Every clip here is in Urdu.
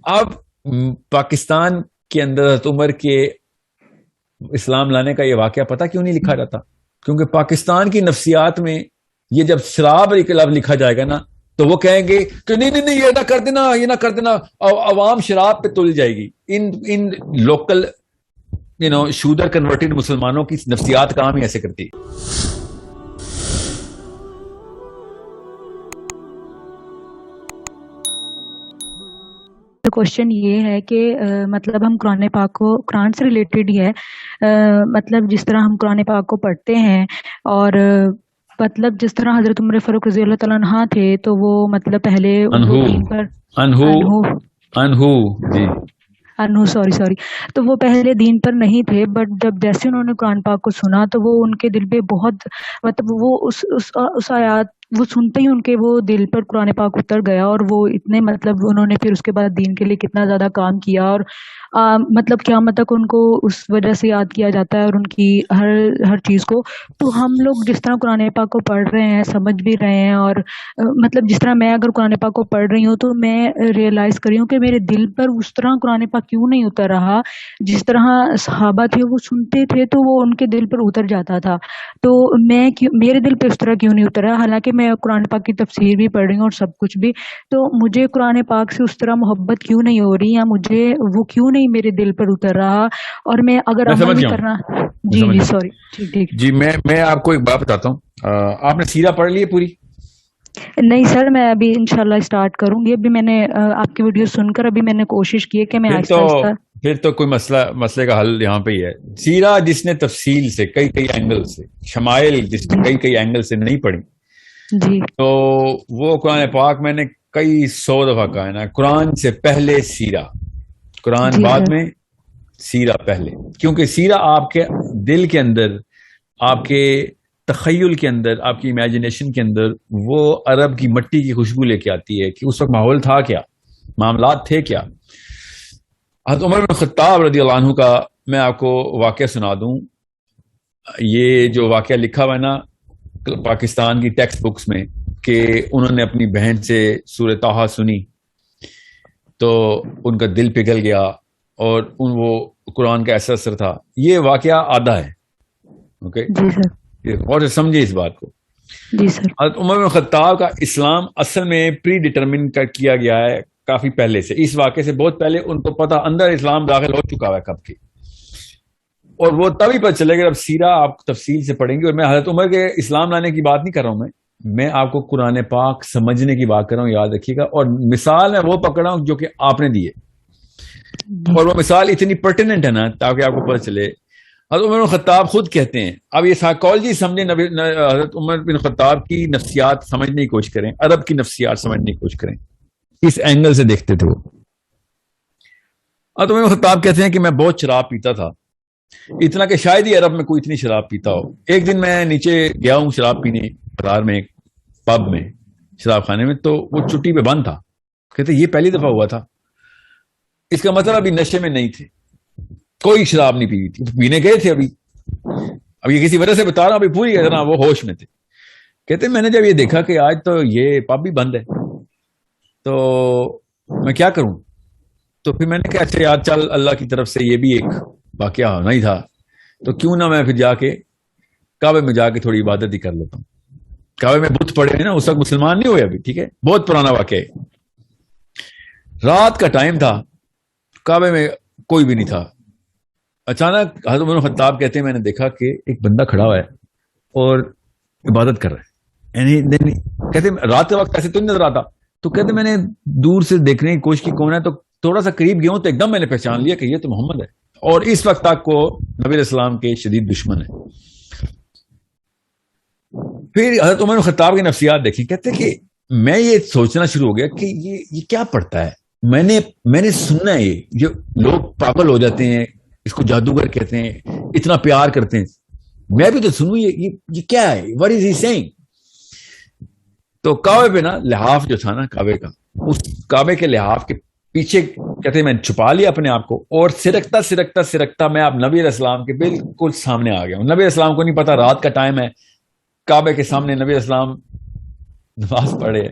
اب پاکستان کے اندر حضرت عمر کے اسلام لانے کا یہ واقعہ پتہ کیوں نہیں لکھا جاتا؟ کیونکہ پاکستان کی نفسیات میں یہ جب شراب لفظ لکھا جائے گا نا تو وہ کہیں گے کہ نہیں یہ نہ کر دینا، یہ نہ کر دینا، عوام شراب پہ تل جائے گی. ان لوکل شودر کنورٹڈ مسلمانوں کی نفسیات کام ہی ایسے کرتی. کوشچن یہ ہے کہ مطلب ہم قرآن پاک کو قرآن سے ریلیٹڈ ہی ہے، مطلب جس طرح ہم قرآن پاک کو پڑھتے ہیں اور مطلب جس طرح حضرت عمر فاروق رضی اللہ تعالیٰ عنہ تھے تو وہ مطلب پہلے سوری تو وہ پہلے دین پر نہیں تھے، بٹ جب جیسے انہوں نے قرآن پاک کو سنا تو وہ ان کے دل پہ بہت مطلب وہ اس آیات وہ سنتے ہی ان کے وہ دل پر قرآن پاک اتر گیا، اور وہ اتنے مطلب انہوں نے پھر اس کے بعد دین کے لیے کتنا زیادہ کام کیا، اور مطلب قیامت تک ان کو اس وجہ سے یاد کیا جاتا ہے اور ان کی ہر چیز کو. تو ہم لوگ جس طرح قرآن پاک کو پڑھ رہے ہیں، سمجھ بھی رہے ہیں، اور مطلب جس طرح میں اگر قرآن پاک کو پڑھ رہی ہوں تو میں ریئلائز کر رہی ہوں کہ میرے دل پر اس طرح قرآن پاک کیوں نہیں اتر رہا جس طرح صحابہ تھے وہ سنتے تھے تو وہ ان کے دل پر اتر جاتا تھا. تو میرے دل پہ اس طرح کیوں نہیں اترا، حالانکہ میں قرآن پاک کی تفسیر بھی پڑھ رہی ہوں اور سب کچھ بھی. تو مجھے قرآن پاک سے اس طرح محبت کیوں نہیں ہو رہی، یا مجھے وہ کیوں نہیں میرے دل پر اتر رہا، اور میں اگر عمل بھی کرنا. جی سوری ٹھیک جی میں آپ کو ایک بات بتاتا ہوں. آپ نے سیرہ پڑھ لی ہے پوری؟ نہیں سر، میں ابھی انشاءاللہ اسٹارٹ کروں گی. ابھی میں نے آپ کی ویڈیو سن کر ابھی میں نے کوشش کی ہے کہ میں آہستہ آہستہ. پھر تو کوئی مسئلے کا حل یہاں پہ ہی ہے. سیرہ جس نے تفصیل سے کئی اینگل سے، شمائل جس نے کئی اینگل سے نہیں پڑھی جی تو وہ قرآن پاک میں نے کئی 100 دفعہ کہا ہے نا، قرآن سے پہلے سیرہ، قرآن بعد میں سیرہ پہلے. کیونکہ سیرہ آپ کے دل کے اندر، آپ کے تخیل کے اندر، آپ کی امیجنیشن کے اندر وہ عرب کی مٹی کی خوشبو لے کے آتی ہے کہ اس وقت ماحول تھا کیا، معاملات تھے کیا. حضرت عمر بن خطاب رضی اللہ عنہ کا میں آپ کو واقعہ سنا دوں. یہ جو واقعہ لکھا ہوا ہے نا پاکستان کی ٹیکسٹ بکس میں کہ انہوں نے اپنی بہن سے سورہ طٰہٰ سنی تو ان کا دل پگھل گیا اور وہ قرآن کا ایسا اثر تھا. یہ واقعہ آدھا ہے. اوکے اور سمجھے اس بات کو. جی سر. حضرت عمر بن خطاب کا اسلام اصل میں پری ڈٹرمن کیا گیا ہے کافی پہلے سے. اس واقعے سے بہت پہلے ان کو پتا اندر اسلام داخل ہو چکا ہے کب کی، اور وہ تبھی پتہ چلے گا جب سیرہ آپ تفصیل سے پڑھیں گے. اور میں حضرت عمر کے اسلام لانے کی بات نہیں کر رہا ہوں، میں آپ کو قرآن پاک سمجھنے کی بات کر رہا ہوں، یاد رکھیے گا. اور مثال میں وہ پکڑا ہوں جو کہ آپ نے دی ہے، اور وہ مثال اتنی پرٹیننٹ ہے نا تاکہ آپ کو پتہ چلے. حضرت عمر بن خطاب خود کہتے ہیں، اب یہ سائیکالوجی سمجھیں، حضرت عمر بن خطاب کی نفسیات سمجھنے کی کوشش کریں، عرب کی نفسیات سمجھنے کی کوشش کریں، اس اینگل سے دیکھتے تھے وہ. حضرت عمر بن خطاب کہتے ہیں کہ میں بہت شراب پیتا تھا، اتنا کہ شاید ہی عرب میں کوئی اتنی شراب پیتا ہو. ایک دن میں نیچے گیا ہوں شراب پینے بازار میں، ایک پب میں، شراب خانے میں، تو وہ چھٹی پہ بند تھا. کہتے یہ پہلی دفعہ ہوا تھا. اس کا مطلب ابھی نشے میں نہیں تھے، کوئی شراب نہیں پی ہوئی تھی، پینے گئے تھے. اب یہ کسی وجہ سے بتا رہا ہوں، ابھی پوری طرح وہ ہوش میں تھے. کہتے میں نے جب یہ دیکھا کہ آج تو یہ پب بھی بند ہے تو میں کیا کروں. تو پھر میں نے کہا اچھا یاد چل اللہ کی طرف سے یہ بھی ایک واقعہ ہونا ہی تھا، تو کیوں نہ میں پھر جا کے کعبے میں جا کے تھوڑی عبادت ہی کر لیتا ہوں. کعبے میں بت پڑے ہیں نا، اس وقت مسلمان نہیں ہوئے ابھی، ٹھیک ہے، بہت پرانا واقعہ ہے. رات کا ٹائم تھا، کعبے میں کوئی بھی نہیں تھا. اچانک حضرت عمر بن خطاب کہتے ہیں میں نے دیکھا کہ ایک بندہ کھڑا ہوا ہے اور عبادت کر رہا ہے. کہتے رات کے وقت ایسے تو نہیں نظر آتا. تو کہتے میں نے دور سے دیکھنے کی کوشش کی کون ہے، تو تھوڑا سا قریب گیا ہوں تو ایک دم میں نے پہچان لیا کہ یہ تو محمد ہے، اور اس وقت تک کو نبی علیہ السلام کے شدید دشمن ہے. پھر حضرت عمر بن خطاب کی نفسیات دیکھیں. کہتے کہ میں یہ سوچنا شروع ہو گیا کہ یہ کیا پڑھتا ہے. میں نے سننا ہے یہ جو لوگ پاگل ہو جاتے ہیں، اس کو جادوگر کہتے ہیں، اتنا پیار کرتے ہیں، میں بھی تو سنوں یہ کیا ہے، what is he saying. تو کعبے پہ نا لحاف جو تھا نا کعبے کا، اس کعبے کے لحاف کے پیچھے کہتے ہیں میں چھپا لیا اپنے آپ کو، اور سرکتا میں آپ نبی علیہ السلام کے بالکل سامنے آ گیا ہوں. نبی علیہ السلام کو نہیں پتا رات کا ٹائم ہے، کعبے کے سامنے نبی علیہ السلام نماز پڑھے،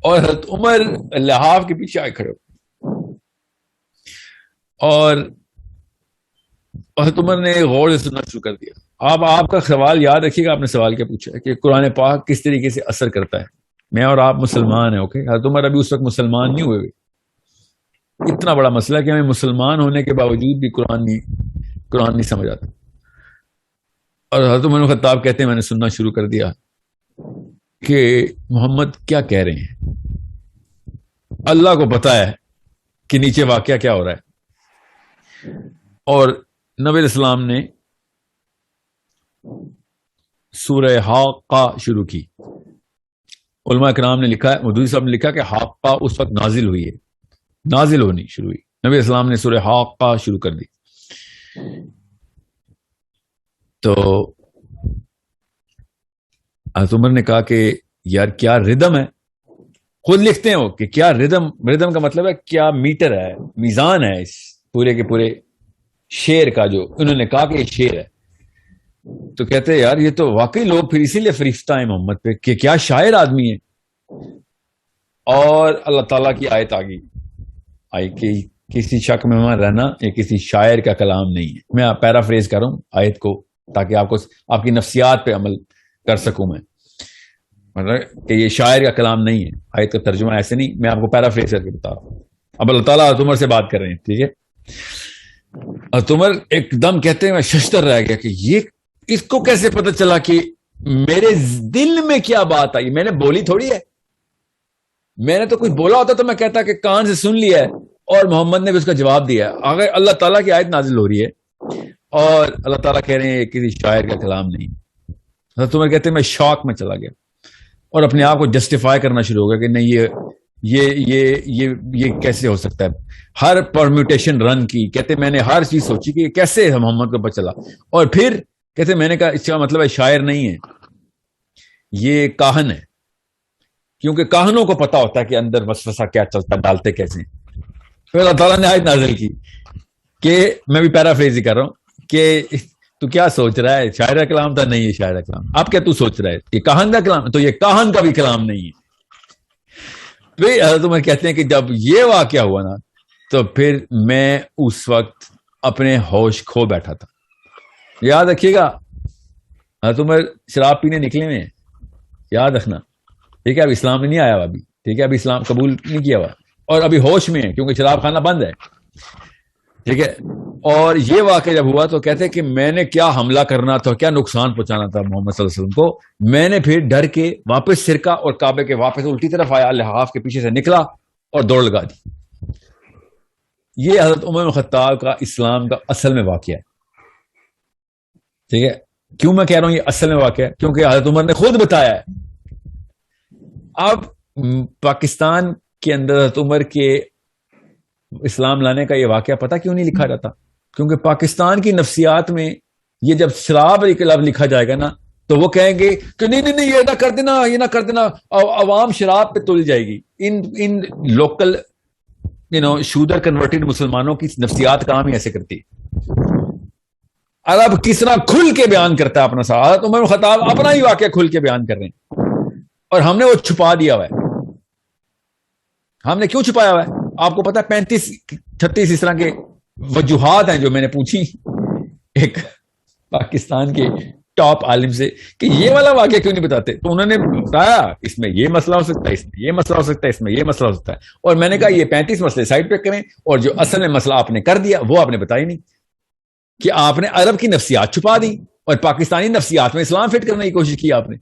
اور حضرت عمر لحاف کے پیچھے آئے کھڑے ہو. اور حضرت عمر نے غور سے سننا شروع کر دیا. آپ کا سوال یاد رکھیے گا, آپ نے سوال کیا پوچھا ہے کہ قرآن پاک کس طریقے سے اثر کرتا ہے. میں اور آپ مسلمان ہیں, اوکے. حضرت عمر ابھی اس وقت مسلمان نہیں ہوئے. اتنا بڑا مسئلہ کہ ہمیں مسلمان ہونے کے باوجود بھی قرآن نہیں سمجھ آتا. اور حضرت عمر بن خطاب کہتے ہیں میں نے سننا شروع کر دیا کہ محمد کیا کہہ رہے ہیں. اللہ کو پتا ہے کہ نیچے واقعہ کیا ہو رہا ہے. اور نبی علیہ السلام نے سورہ حاقہ شروع کی. علماء کرام نے لکھا ہے, مودودی صاحب نے لکھا کہ حاقہ اس وقت نازل ہوئی ہے, نازل ہونی شروع ہوئی. نبی علیہ السلام نے سورہ حاقہ شروع کر دی. تو حضرت عمر نے کہا کہ یار کیا ردم ہے. خود لکھتے ہیں وہ کہ کیا ردم کا مطلب ہے کیا میٹر ہے, میزان ہے اس پورے کے پورے شعر کا. جو انہوں نے کہا کہ یہ شعر ہے, تو کہتے ہیں یار یہ تو واقعی لوگ پھر اسی لیے فریفتہ ہیں محمد پہ کہ کیا شاعر آدمی ہے. اور اللہ تعالیٰ کی آیت آئی کہ کسی شک میں وہاں رہنا یہ کسی شاعر کا کلام نہیں ہے. میں پیرافریز کر رہا ہوں آیت کو تاکہ آپ کی نفسیات پہ عمل کر سکوں. میں مطلب کہ یہ شاعر کا کلام نہیں ہے, آیت کا ترجمہ ایسے نہیں, میں آپ کو پیرافریز کر کے بتا رہا ہوں. اب اللہ تعالیٰ حضرت عمر سے بات کر رہے ہیں, ٹھیک ہے. حضرت عمر ایک دم کہتے ہیں میں ششتر رہ گیا کہ یہ اس کو کیسے پتہ چلا کہ میرے دل میں کیا بات آئی. میں نے بولی تھوڑی ہے, میں نے تو کچھ بولا ہوتا تو میں کہتا کہ کان سے سن لیا ہے اور محمد نے بھی اس کا جواب دیا ہے. اگر اللہ تعالیٰ کی آیت نازل ہو رہی ہے اور اللہ تعالیٰ کہہ رہے ہیں کسی شاعر کا کلام نہیں. حضرت عمر کہتے ہیں میں شوق میں چلا گیا اور اپنے آپ کو جسٹیفائی کرنا شروع ہو گیا کہ نہیں یہ کیسے ہو سکتا ہے. ہر پرمیوٹیشن رن کی. کہتے میں نے ہر چیز سوچی کہ کیسے محمد کو پتہ چلا. اور پھر کہتے میں نے کہا اس کا مطلب ہے شاعر نہیں ہے, یہ کاہن ہے. کیونکہ کاہنوں کو پتا ہوتا ہے کہ اندر وسوسہ کیا چلتا ہے, ڈالتے کیسے. پھر اللہ تعالیٰ نے آیت نازل کی کہ میں بھی پیرافریز ہی کر رہا ہوں کہ تو کیا سوچ رہا ہے شاعر کا کلام تھا. نہیں ہے شاعر کا کلام. اب کیا تو سوچ رہا ہے یہ کاہن کا کلام, تو یہ کاہن کا بھی کلام نہیں ہے. پھر حضرت عمر کہتے ہیں کہ جب یہ واقعہ ہوا نا تو پھر میں اس وقت اپنے ہوش کھو بیٹھا تھا. یاد رکھیے گا حضرت عمر شراب پینے نکلے ہوئے ہیں, یاد رکھنا, ٹھیک ہے. اب اسلام میں نہیں آیا ہوا ابھی, ٹھیک ہے. ابھی اسلام قبول نہیں کیا ہوا اور ابھی ہوش میں ہے کیونکہ شراب خانہ بند ہے, ٹھیک ہے. اور یہ واقعہ جب ہوا تو کہتے ہیں کہ میں نے کیا حملہ کرنا تھا, کیا نقصان پہنچانا تھا محمد صلی اللہ علیہ وسلم کو. میں نے پھر ڈر کے واپس سرکہ اور کعبے کے واپس الٹی طرف آیا, لحاف کے پیچھے سے نکلا اور دوڑ لگا دی. یہ حضرت عمر بن خطاب کا اسلام کا اصل میں واقعہ ہے, ٹھیک ہے. کیوں میں کہہ رہا ہوں یہ اصل میں واقعہ ہے, کیونکہ حضرت عمر نے خود بتایا ہے. اب پاکستان کے اندر حضرت عمر کے اسلام لانے کا یہ واقعہ پتہ کیوں نہیں لکھا جاتا؟ کیونکہ پاکستان کی نفسیات میں یہ جب شراب لفظ لکھا جائے گا نا تو وہ کہیں گے کہ نہیں یہ نہ کر دینا, یہ نہ کر دینا, عوام شراب پہ تل جائے گی. ان لوکل شودر کنورٹڈ مسلمانوں کی نفسیات کام ہی ایسے کرتی. عرب کس طرح کھل کے بیان کرتا ہے اپنا ساتھ. عمر بن خطاب اپنا ہی واقعہ کھل کے بیان کر رہے ہیں اور ہم نے وہ چھپا دیا ہوا ہے. ہم نے کیوں چھپایا ہوا ہے آپ کو پتا ہے؟ 35-36 اس طرح کے وجوہات ہیں جو میں نے پوچھی ایک پاکستان کے ٹاپ عالم سے کہ یہ والا واقعہ کیوں نہیں بتاتے. تو انہوں نے بتایا اس میں یہ مسئلہ ہو سکتا ہے, اس میں یہ مسئلہ ہو سکتا ہے, اس میں یہ مسئلہ ہو سکتا ہے. اور میں نے کہا یہ 35 مسئلے سائڈ پہ کریں اور جو اصل میں مسئلہ آپ نے کر دیا وہ آپ نے بتایا نہیں کہ آپ نے عرب کی نفسیات چھپا دی اور پاکستانی نفسیات میں اسلام فٹ کرنے کی کوشش کی آپ نے.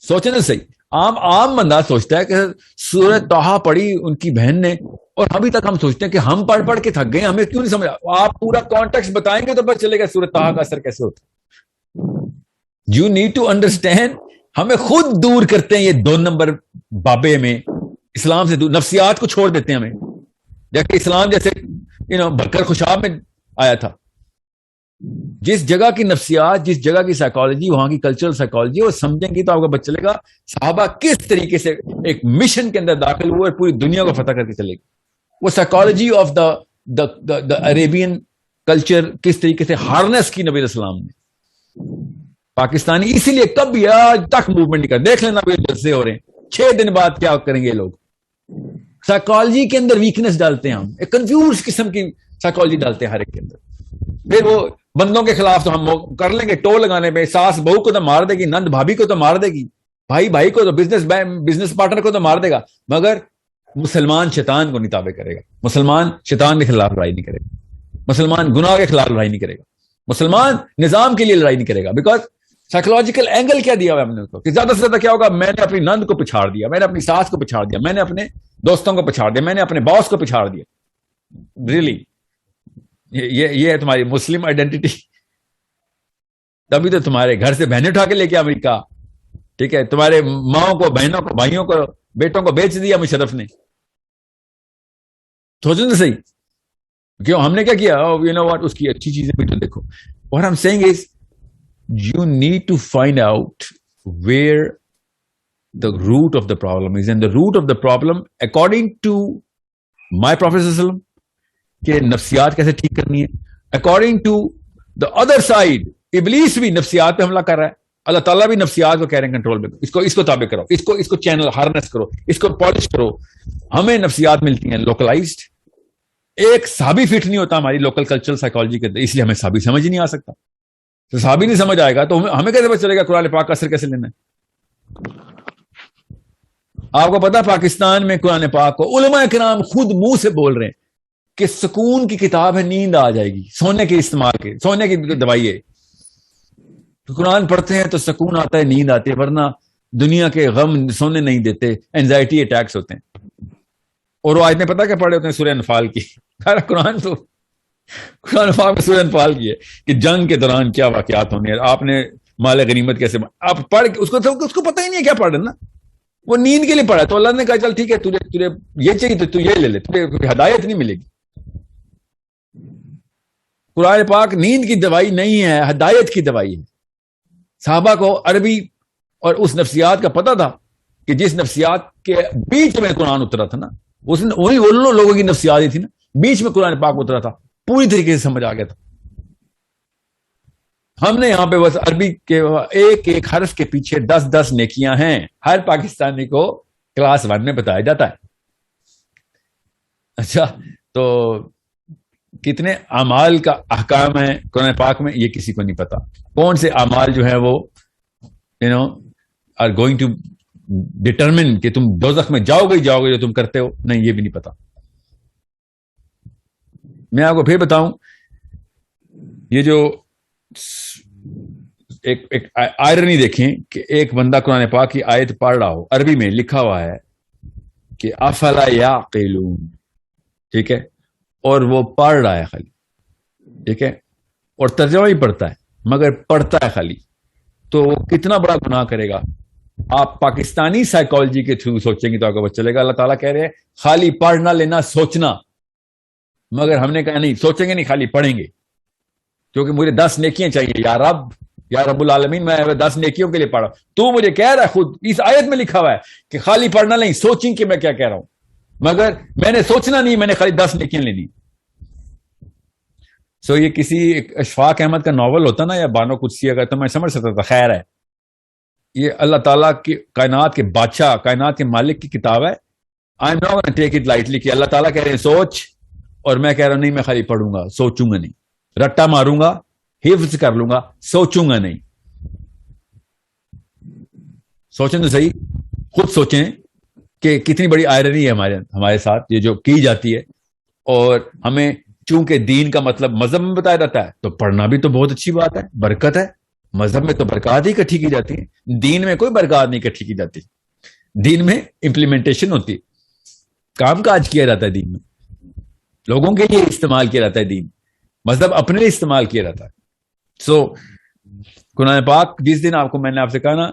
سوچیں تو صحیح. عام بندہ سوچتا ہے کہ سورہ طٰہٰ پڑھی ان کی بہن نے اور ابھی تک ہم سوچتے ہیں کہ ہم پڑھ کے تھک گئے, ہمیں کیوں نہیں سمجھا. آپ پورا کانٹیکسٹ بتائیں گے تو پتہ چلے گا سورہ طٰہٰ کا اثر کیسے ہوتا ہے. You need to understand. ہمیں خود دور کرتے ہیں یہ 2 نمبر بابے میں اسلام سے دور, نفسیات کو چھوڑ دیتے ہیں ہمیں. جیسے اسلام جیسے بکر خوشاب میں آیا تھا. جس جگہ کی نفسیات, جس جگہ کی سائیکالوجی, وہاں کی کلچرل سائیکالوجی وہ سمجھیں گی تو آپ کو پتہ چلے گا صحابہ کس طریقے سے ایک مشن کے اندر داخل ہوئے اور پوری دنیا کو فتح کر کے چلے گی. وہ psychology of the Arabian culture کس طریقے سے ہارنس کی نبی علیہ السلام نے. پاکستانی اسی لیے کبھی آج تک موومنٹ نہیں کر. دیکھ لینا جلسے ہو رہے ہیں 6 دن بعد کیا کریں گے لوگ. سائیکالوجی کے اندر ویکنس ڈالتے ہیں ہم, ایک کنفیوز قسم کی سائیکالوجی ڈالتے ہیں ہر ایک کے اندر. پھر وہ بندوں کے خلاف تو ہم کر لیں گے ٹول لگانے پہ, ساس بہو کو تو مار دے گی, نند بھابھی کو تو مار دے گی, بھائی بھائی کو تو بزنس پارٹنر کو تو مار دے گا, مگر مسلمان شیطان کو نہیں تابع کرے گا, مسلمان شیطان کے خلاف لڑائی نہیں کرے گا, مسلمان گناہ کے خلاف لڑائی نہیں کرے گا, مسلمان نظام کے لیے لڑائی نہیں کرے گا. بیکاز سائیکولوجیکل اینگل کیا دیا ہوا ہم نے کہ زیادہ سے زیادہ کیا ہوگا, میں نے اپنی نند کو پچھاڑ دیا, میں نے اپنی ساس کو پچھاڑ دیا, میں نے اپنے دوستوں کو پچھاڑ دیا, میں نے اپنے باس کو پچھاڑ دیا. ریئلی یہ ہے تمہاری مسلم آئیڈینٹی. تبھی تو تمہارے گھر سے بہنیں اٹھا کے لے کے امریکہ, ٹھیک ہے, تمہارے ماؤں کو, بہنوں کو, بھائیوں کو, بیٹوں کو بیچ دیا مشرف نے. سوچو تو صحیح, کیوں ہم نے کیا کیا, یو نو واٹ, اس کی اچھی چیزیں بھی تو دیکھو. What I'm saying is, you need to find out where the root of the problem is. And the root of the problem, according to my Prophet کہ نفسیات کیسے ٹھیک کرنی ہے, according to the other side, ابلیس بھی نفسیات پہ حملہ کر رہا ہے, اللہ تعالیٰ بھی نفسیات کو کہہ رہے ہیں کنٹرول میں, اس کو تابع کرو, اس کو چینل ہارنس کرو, اس کو پالش کرو. ہمیں نفسیات ملتی ہیں لوکلائزڈ, ایک صحابی فٹ نہیں ہوتا ہماری لوکل کلچرل سائیکالوجی کے اندر, اس لیے ہمیں صحابی سمجھ ہی نہیں آ سکتا. تو صحابی نہیں سمجھ آئے گا تو ہمیں کیسے پتہ چلے گا قرآن پاک کا اثر کیسے لینا ہے. آپ کو پتا پاکستان میں قرآن پاک کو علماء کرام خود منہ سے بول رہے ہیں کہ سکون کی کتاب ہے, نیند آ جائے گی, سونے کے استعمال کے, سونے کی دوائی ہے. قرآن پڑھتے ہیں تو سکون آتا ہے, نیند آتی ہے, ورنہ دنیا کے غم سونے نہیں دیتے, اینزائٹی اٹیکس ہوتے ہیں. اور وہ آیتیں پتہ کیا پڑھے ہوتے ہیں سورہ انفال کی. قرآن پاک میں سورہ انفال کی ہے کہ جنگ کے دوران کیا واقعات ہونے ہیں, آپ نے مال غنیمت کیسے, آپ پڑھ کے اس کو پتہ ہی نہیں ہے کیا پڑھ رہے نا, وہ نیند کے لیے پڑھا. تو اللہ نے کہا چل ٹھیک ہے, تجھے یہ چاہیے تو یہ لے لے, تجھے ہدایت نہیں ملے گی. قرآن پاک نیند کی دوائی نہیں ہے, ہدایت کی دوائی ہے. صحابہ کو عربی اور اس نفسیات کا پتہ تھا کہ جس نفسیات کے بیچ میں قرآن اترا تھا نا, وہی وہ لوگوں کی نفسیات ہی تھی نا, بیچ میں قرآن پاک اترا تھا, پوری طریقے سے سمجھ آ گیا تھا. ہم نے یہاں پہ بس عربی کے ایک ایک حرف کے پیچھے 10 نیکیاں ہیں, ہر پاکستانی کو کلاس 1 میں بتایا جاتا ہے. اچھا, تو کتنے اعمال کا احکام ہے قرآن پاک میں یہ کسی کو نہیں پتا. کون سے اعمال جو ہیں وہ آر گوئنگ ٹو ڈٹرمن کہ تم دوزخ میں جاؤ گے جو تم کرتے ہو, نہیں, یہ بھی نہیں پتا. میں آپ کو پھر بتاؤں, یہ جو ایک آئرنی دیکھیں کہ ایک بندہ قرآن پاک کی آیت پڑھ رہا ہو, عربی میں لکھا ہوا ہے کہ افلا یعقلون, ٹھیک ہے, اور وہ پڑھ رہا ہے خالی, ٹھیک ہے, اور ترجمہ ہی پڑھتا ہے مگر پڑھتا ہے خالی, تو کتنا بڑا گناہ کرے گا. آپ پاکستانی سائیکالوجی کے تھرو سوچیں گے تو آپ کو پتہ چلے گا. اللہ تعالیٰ کہہ رہے ہیں خالی پڑھنا لینا سوچنا, مگر ہم نے کہا نہیں, سوچیں گے نہیں, خالی پڑھیں گے, کیونکہ مجھے 10 نیکیاں چاہیے. یا رب العالمین, میں 10 نیکیوں کے لیے پڑھا, تو مجھے کہہ رہا ہے خود اس آیت میں لکھا ہوا ہے کہ خالی پڑھنا نہیں, سوچیں کہ میں کیا کہہ رہا ہوں, مگر میں نے سوچنا نہیں, میں نے خالی 10 نیکیاں لینی. سو یہ کسی اشفاق احمد کا ناول ہوتا نا, یا بانو قدسی اگر, تو میں سمجھ سکتا تھا خیر ہے. یہ اللہ تعالیٰ کی کائنات کے بادشاہ, کائنات کے مالک کی کتاب ہے. I am not gonna take it lightly کہ اللہ تعالیٰ کہہ رہے ہیں سوچ, اور میں کہہ رہا ہوں نہیں, میں خالی پڑھوں گا, سوچوں گا نہیں, رٹا ماروں گا, حفظ کر لوں گا, سوچوں گا نہیں. سوچیں تو صحیح, خود سوچیں کہ کتنی بڑی آئرنی ہے ہمارے ساتھ یہ جو کی جاتی ہے. اور ہمیں چونکہ دین کا مطلب مذہب میں بتایا جاتا ہے, تو پڑھنا بھی تو بہت اچھی بات ہے, برکت ہے. مذہب میں تو برکات ہی اکٹھی کی جاتی ہیں, دین میں کوئی برکات نہیں اکٹھی کی جاتی. دین میں امپلیمنٹیشن ہوتی ہے, کام کاج کیا جاتا ہے دین میں, لوگوں کے لیے استعمال کیا جاتا ہے دین, مذہب اپنے لیے استعمال کیا جاتا ہے. سو قرآن پاک جس دن آپ کو میں نے آپ سے کہا نا,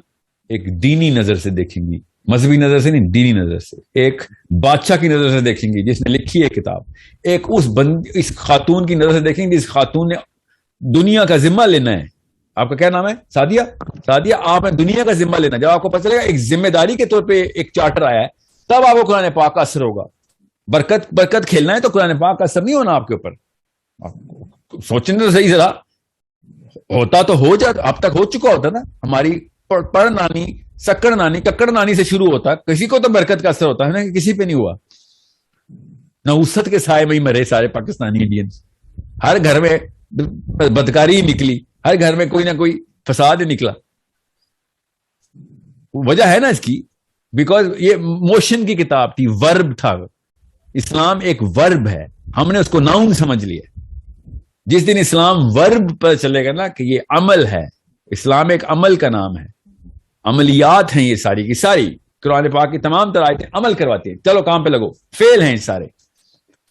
ایک دینی نظر سے دیکھیں گی, مذہبی نظر سے نہیں, دینی نظر سے, ایک بادشاہ کی نظر سے دیکھیں گی جس نے لکھی ہے کتاب, ایک اس خاتون کی نظر سے دیکھیں گی جس خاتون نے دنیا کا ذمہ لینا ہے. آپ کا کیا نام ہے؟ سعدیہ, آپ نے دنیا کا ذمہ لینا. جب آپ کو پتہ چلے گا ایک ذمہ داری کے طور پہ ایک چارٹر آیا ہے, تب آپ کو قرآن پاک کا اثر ہوگا. برکت کھیلنا ہے تو قرآن پاک کا اثر نہیں ہونا آپ کے اوپر. سوچیں تو صحیح, ذرا ہوتا تو ہو جاتا, اب تک ہو چکا ہوتا نا. ہماری پڑھ نانی, سکڑ نانی, ککڑ نانی سے شروع ہوتا, کسی کو تو برکت کا اثر ہوتا ہے نا, کہ کسی پہ نہیں ہوا. نوست کے سائے میں ہی مرے سارے پاکستانی انڈینز. ہر گھر میں بدکاری ہی نکلی, ہر گھر میں کوئی نہ کوئی فساد ہی نکلا. وجہ ہے نا اس کی, بیکاز یہ موشن کی کتاب تھی, ورب تھا. اسلام ایک ورب ہے, ہم نے اس کو ناؤن سمجھ لیا. جس دن اسلام ورب پر چلے گا نا کہ یہ عمل ہے, اسلام ایک عمل کا نام ہے, عملیات ہیں یہ ساری کی ساری. قرآن پاک کی تمام تر آیتیں عمل کرواتی ہیں, چلو کام پہ لگو. فعل ہیں سارے.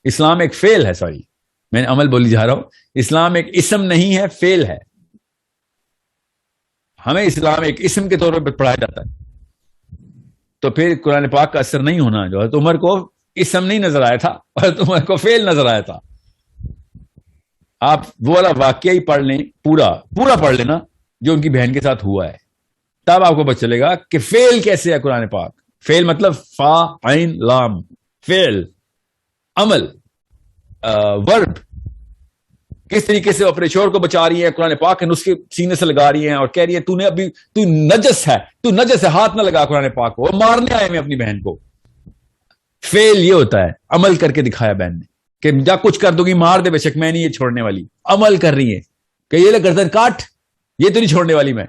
اسلام ایک فعل ہے, سوری میں عمل بولی جا رہا ہوں. اسلام ایک اسم نہیں ہے, فعل ہے. ہمیں اسلام ایک اسم کے طور پر پڑھایا جاتا ہے. تو پھر قرآن پاک کا اثر نہیں ہونا. جو حضرت عمر کو اسم نہیں نظر آیا تھا, حضرت عمر کو فعل نظر آیا تھا. آپ وہ والا واقعہ ہی پڑھ لیں, پورا پڑھ لینا جو ان کی بہن کے ساتھ ہوا ہے, تب آپ کو پتہ چلے گا کہ فعل کیسے ہے قرآن پاک. فعل مطلب فا عین لام, فعل, عمل, ورب. کس طریقے سے اپنے شوہر کو بچا رہی ہے, قرآن پاک کے نسخے سینے سے لگا رہی ہیں اور کہہ رہی ہے تو نجس ہے, ہاتھ نہ لگا قرآن پاک کو. مارنے آئے میں اپنی بہن کو. فعل یہ ہوتا ہے, عمل کر کے دکھایا بہن نے کہ جا کچھ کر دو گی, مار دے بے شک, میں نہیں یہ چھوڑنے والی. عمل کر رہی ہے کہ یہ لے گردن کاٹ, یہ تو نہیں چھوڑنے والی میں.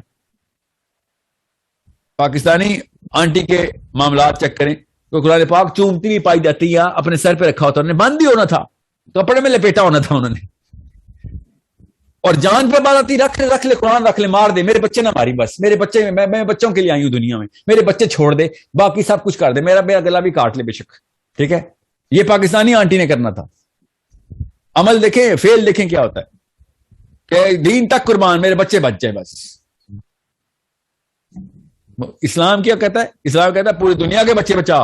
پاکستانی آنٹی کے معاملات چیک کریں تو قرآن پاک چومتی بھی پائی جاتی ہے, اپنے سر پہ رکھا ہوتا, انہوں نے بند بھی ہونا تھا, کپڑے میں لپیٹا ہونا تھا انہوں نے. اور جان پہ بات آتی, رکھ لے قرآن, رکھ لے, مار دے, میرے بچے نہ ماری, بس میرے بچے, میں بچوں کے لیے آئی ہوں دنیا میں, میرے بچے چھوڑ دے, باقی سب کچھ کر دے, میرا گلا بھی کاٹ لے بے شک. ٹھیک ہے, یہ پاکستانی آنٹی نے کرنا تھا. عمل دیکھیں, فعل دیکھیں کیا ہوتا ہے کہ دین تک قربان, میرے بچے بچ جائے بس. اسلام کیا کہتا ہے؟ اسلام کہتا ہے پوری دنیا کے بچے بچا,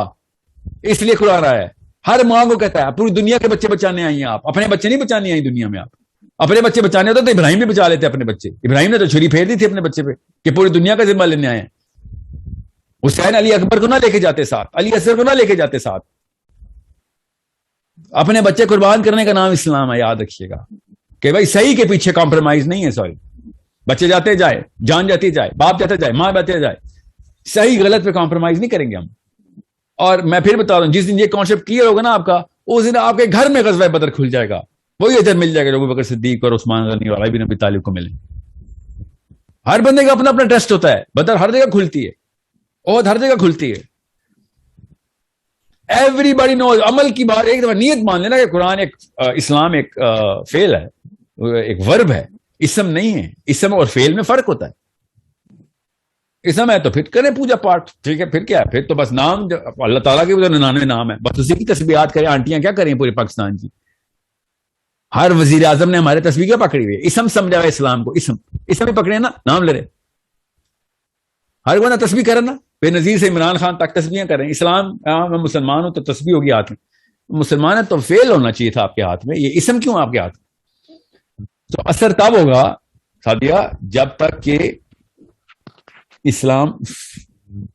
اس لیے قرآن آیا ہے. ہر ماں کو کہتا ہے پوری دنیا کے بچے بچانے آئی ہیں آپ, اپنے بچے نہیں بچانے آئی دنیا میں. آپ اپنے بچے بچانے ہوتے تو ابراہیم بھی بچا لیتے اپنے بچے. ابراہیم نے تو چھری پھیر دی تھی اپنے بچے پہ کہ پوری دنیا کا ذمہ لینے آئے ہیں. حسین علی اکبر کو نہ لے کے جاتے ساتھ, علی اصغر کو نہ لے کے جاتے ساتھ. اپنے بچے قربان کرنے کا نام اسلام ہے, یاد رکھیے گا کہ بھائی صحیح کے پیچھے کمپرومائز نہیں ہے. سوری, بچے جاتے جائے, جان جاتی جائے, باپ جاتے جائے, ماں جاتے جائے, صحیح غلط پہ کمپرومائز نہیں کریں گے ہم. اور میں پھر بتا رہا ہوں, جس دن یہ کانسیپٹ کلیئر ہوگا نا آپ کا, اس دن آپ کے گھر میں غزوہ بدر کھل جائے گا. وہی اجر مل جائے گا جو ابو بکر صدیق اور عثمان غنی اور علی بن ابی طالب کو ملے. ہر بندے کا اپنا اپنا ٹیسٹ ہوتا ہے. بدر ہر جگہ کھلتی ہے, عہد ہر جگہ کھلتی ہے. ایوری باڈی نوز. عمل کی بات ایک دفعہ نیت مان لینا کہ قرآن ایک, اسلام ایک فعل ہے, ایک ورب ہے, اسم نہیں ہے. اسم اور فعل میں فرق ہوتا ہے. اسم ہے تو پھر کریں پوجا پاٹ, ٹھیک ہے, پھر کیا ہے, پھر تو بس نام, اللہ تعالیٰ کے 99 نام ہے, بس اسی کی تسبیحات کریں. آنٹیاں کیا کریں پورے پاکستان کی, ہر وزیر اعظم نے ہمارے تسبیح کیا پکڑی ہوئی ہے, اسم سمجھا ہوا اسلام کو. اسم ہی پکڑے نا, نام لے رہے. ہر بندہ تسبیح کرے نا, بے نظیر سے عمران خان تک تسبیحیں کریں. اسلام, میں مسلمان ہوں تو تسبیح ہوگی ہاتھ میں. مسلمان ہے تو فعل ہونا چاہیے تھا آپ کے ہاتھ میں, یہ اسم کیوں آپ کے ہاتھ میں؟ تو اثر تب ہوگا سادیہ جب تک کہ اسلام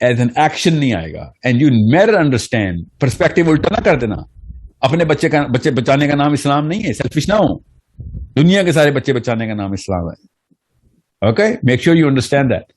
ایز این ایکشن نہیں آئے گا. And you never understand, perspective الٹا نہ کر دینا. اپنے بچے بچانے کا نام اسلام نہیں ہے, سیلفش نہ ہو. دنیا کے سارے بچے بچانے کا نام اسلام ہے. Okay, make sure you understand that.